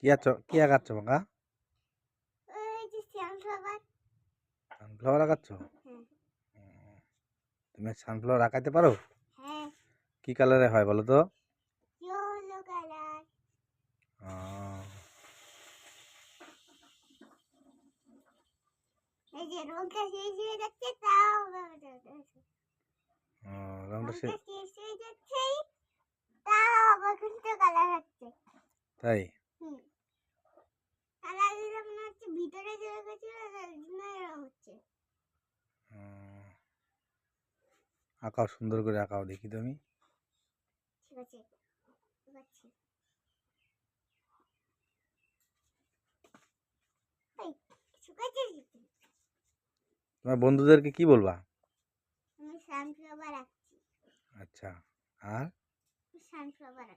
কি আঁকাচ্ছ বাঁকা? ওই যে সানফ্লাওয়ার। সানফ্লাওয়ার আঁকাচ্ছ? হ্যাঁ। তুমি সানফ্লাওয়ার আঁকাইতে পারো? হ্যাঁ। কি কালারে হয় বলো তো? Yellow colour. আহ, এই যে রংটা শেষ হয়ে যাচ্ছে তাও রংটা রংটা শেষ হয়ে যাচ্ছে তাও আবার কিন্তু কালার হচ্ছে। তাই? হুম। কালার দিলে মনে হচ্ছে ভিতরে চলে গেছিল তার জন্য এরকম হচ্ছে। আঁকাও, সুন্দর করে আঁকাও দেখি তুমি। ঠিক আছে, আঁকাচ্ছি। এই শুকাচ্ছে কি? তোমার বন্ধুদেরকে কি বলবা? আমি সানফ্লাওয়ার আঁকছি। আচ্ছা, আর সানফ্লাওয়ার